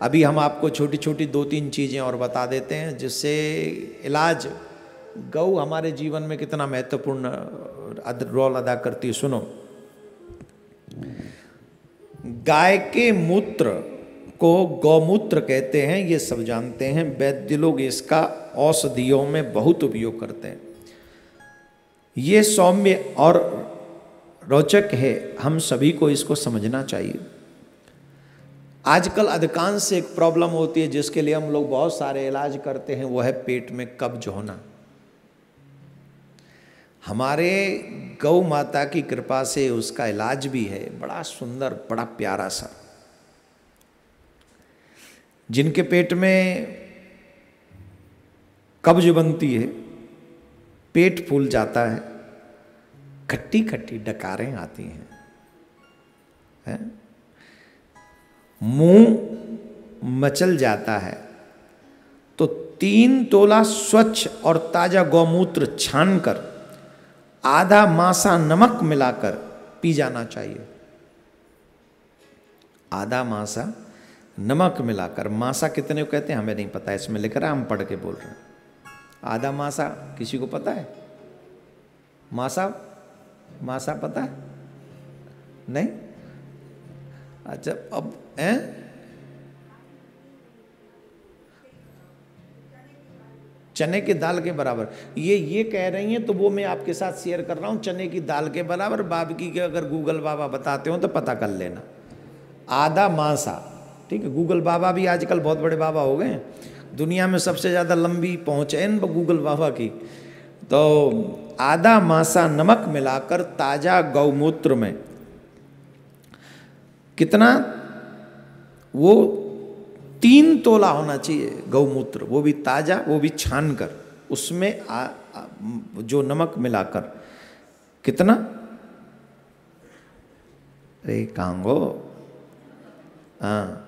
अभी हम आपको छोटी छोटी 2-3 चीज़ें और बता देते हैं जिससे इलाज, गौ हमारे जीवन में कितना महत्वपूर्ण रोल अदा करती है। सुनो, गाय के मूत्र को गौमूत्र कहते हैं, ये सब जानते हैं। वैद्य लोग इसका औषधियों में बहुत उपयोग करते हैं। ये सौम्य और रोचक है, हम सभी को इसको समझना चाहिए। आजकल अधिकांश एक प्रॉब्लम होती है जिसके लिए हम लोग बहुत सारे इलाज करते हैं, वो है पेट में कब्ज होना। हमारे गौ माता की कृपा से उसका इलाज भी है, बड़ा सुंदर, बड़ा प्यारा सा। जिनके पेट में कब्ज बनती है, पेट फूल जाता है, खट्टी खट्टी डकारें आती हैं, मुंह मचल जाता है, तो 3 तोला स्वच्छ और ताजा गौमूत्र छानकर आधा मासा नमक मिलाकर पी जाना चाहिए। आधा मासा नमक मिलाकर, मासा कितने को कहते हैं हमें नहीं पता, इसमें लिख रहा है, हम पढ़ के बोल रहे हैं। आधा मासा किसी को पता है? मासा, मासा पता है? नहीं? अच्छा, अब चने की दाल के बराबर ये कह रही हैं, तो वो मैं आपके साथ शेयर कर रहा हूं। चने की दाल के बराबर बाबकी के अगर गूगल बाबा बताते हो तो पता कर लेना। आधा मासा, ठीक है। गूगल बाबा भी आजकल बहुत बड़े बाबा हो गए, दुनिया में सबसे ज़्यादा लंबी पहुँच है इन गूगल बाबा की। तो आधा मासा नमक मिलाकर ताजा गौमूत्र में, कितना, वो 3 तोला होना चाहिए गौमूत्र, वो भी ताजा, वो भी छान कर, उसमें जो नमक मिलाकर, कितना, अरे कांगो, हाँ,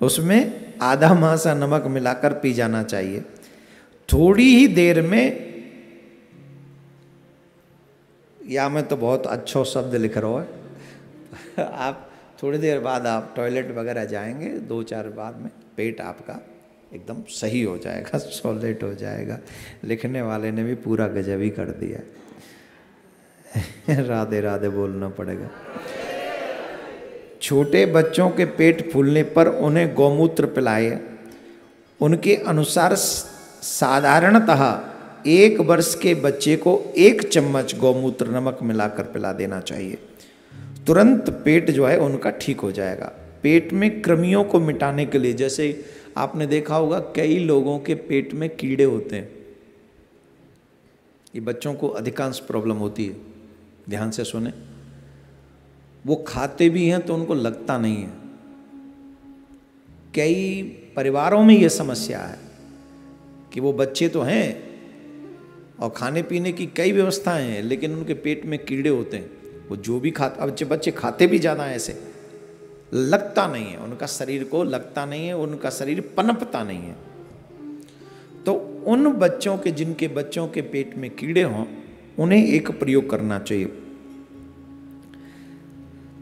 उसमें आधा मासा नमक मिलाकर पी जाना चाहिए। थोड़ी ही देर में, या मैं तो बहुत अच्छा शब्द लिख रहा हूँ आप थोड़ी देर बाद आप टॉयलेट वगैरह जाएंगे, 2-4 बाद में पेट आपका एकदम सही हो जाएगा, सॉलिड हो जाएगा। लिखने वाले ने भी पूरा गजब ही कर दिया राधे राधे बोलना पड़ेगा। छोटे बच्चों के पेट फूलने पर उन्हें गौमूत्र पिलाए। उनके अनुसार साधारणतः 1 वर्ष के बच्चे को 1 चम्मच गौमूत्र नमक मिलाकर पिला देना चाहिए। तुरंत पेट जो है उनका ठीक हो जाएगा। पेट में कृमियों को मिटाने के लिए, जैसे आपने देखा होगा कई लोगों के पेट में कीड़े होते हैं, ये बच्चों को अधिकांश प्रॉब्लम होती है, ध्यान से सुने। वो खाते भी हैं तो उनको लगता नहीं है। कई परिवारों में ये समस्या है कि वो बच्चे तो हैं और खाने पीने की कई व्यवस्थाएं हैं, लेकिन उनके पेट में कीड़े होते हैं। वो जो भी खाता, अब बच्चे खाते भी ज़्यादा ऐसे, लगता नहीं है, उनका शरीर को लगता नहीं है, उनका शरीर पनपता नहीं है। तो उन बच्चों के, जिनके बच्चों के पेट में कीड़े हों, उन्हें एक प्रयोग करना चाहिए।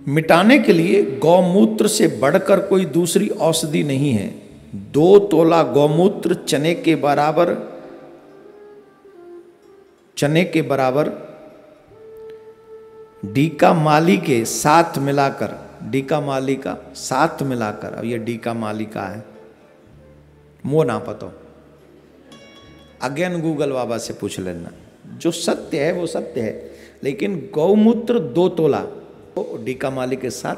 मिटाने के लिए गौमूत्र से बढ़कर कोई दूसरी औषधि नहीं है। 2 तोला गौमूत्र चने के बराबर डीका माली के साथ मिलाकर, डीका माली का साथ मिलाकर, अब ये डीका माली का है, मो ना पतो, अगेन गूगल बाबा से पूछ लेना। जो सत्य है वो सत्य है, लेकिन गौमूत्र 2 तोला डीका माली के साथ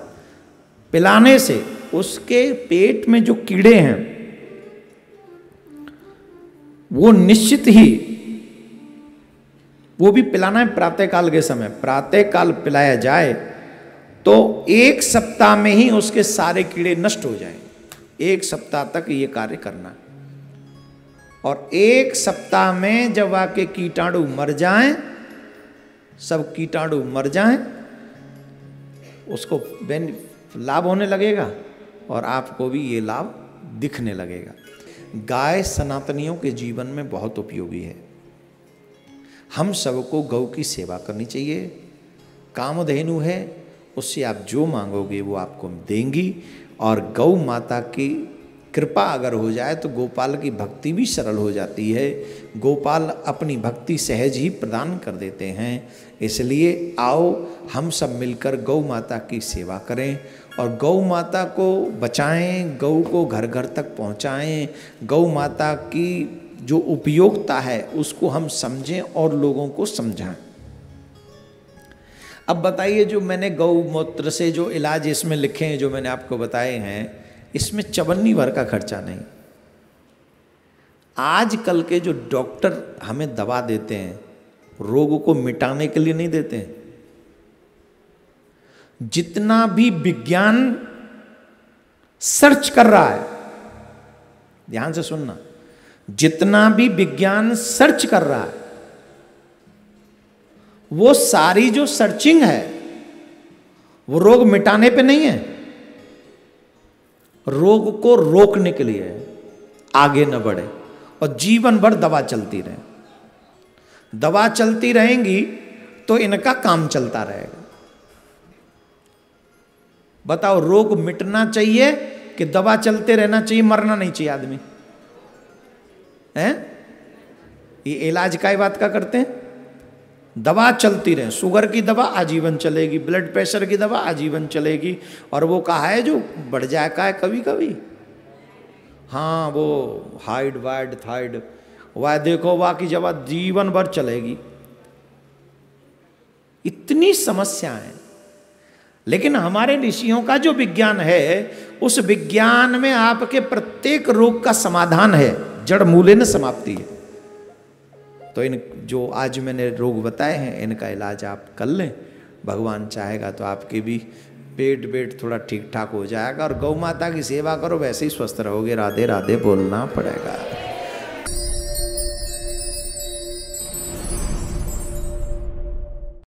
पिलाने से उसके पेट में जो कीड़े हैं वो निश्चित ही, वो भी पिलाना है प्रातःकाल के समय, प्रातःकाल पिलाया जाए तो 1 सप्ताह में ही उसके सारे कीड़े नष्ट हो जाएं। 1 सप्ताह तक ये कार्य करना, और 1 सप्ताह में जब आपके कीटाणु मर जाएं, सब कीटाणु मर जाएं, उसको लाभ होने लगेगा और आपको भी ये लाभ दिखने लगेगा। गाय सनातनियों के जीवन में बहुत उपयोगी है। हम सबको गौ की सेवा करनी चाहिए। कामधेनु है, उससे आप जो मांगोगे वो आपको देंगी, और गौ माता की कृपा अगर हो जाए तो गोपाल की भक्ति भी सरल हो जाती है। गोपाल अपनी भक्ति सहज ही प्रदान कर देते हैं। इसलिए आओ हम सब मिलकर गौ माता की सेवा करें और गौ माता को बचाएं, गौ को घर घर तक पहुंचाएं। गौ माता की जो उपयोगिता है उसको हम समझें और लोगों को समझाएं। अब बताइए, जो मैंने गौमूत्र से जो इलाज इसमें लिखे हैं, जो मैंने आपको बताए हैं, इसमें चवन्नी भर का खर्चा नहीं। आजकल के जो डॉक्टर हमें दवा देते हैं, रोग को मिटाने के लिए नहीं देते हैं। जितना भी विज्ञान सर्च कर रहा है, ध्यान से सुनना, जितना भी विज्ञान सर्च कर रहा है, वो सारी जो सर्चिंग है वो रोग मिटाने पे नहीं है, रोग को रोकने के लिए है, आगे न बढ़े और जीवन भर दवा चलती रहे। दवा चलती रहेंगी तो इनका काम चलता रहेगा। बताओ, रोग मिटना चाहिए कि दवा चलते रहना चाहिए, मरना नहीं चाहिए आदमी? हैं? ये इलाज काय बात का करते हैं? दवा चलती रहे। शुगर की दवा आजीवन चलेगी, ब्लड प्रेशर की दवा आजीवन चलेगी, और वो कहा है जो बढ़ जाए का है कभी कभी, हाँ वो हाइड वाइड थाइड वह देखो वह की दवा जीवन भर चलेगी। इतनी समस्याएं, लेकिन हमारे ऋषियों का जो विज्ञान है, उस विज्ञान में आपके प्रत्येक रोग का समाधान है, जड़ मूले न समाप्ति है। तो इन जो आज मैंने रोग बताए हैं, इनका इलाज आप कर लें, भगवान चाहेगा तो आपके भी पेट थोड़ा ठीक ठाक हो जाएगा। और गौ माता की सेवा करो, वैसे ही स्वस्थ रहोगे। राधे राधे बोलना पड़ेगा।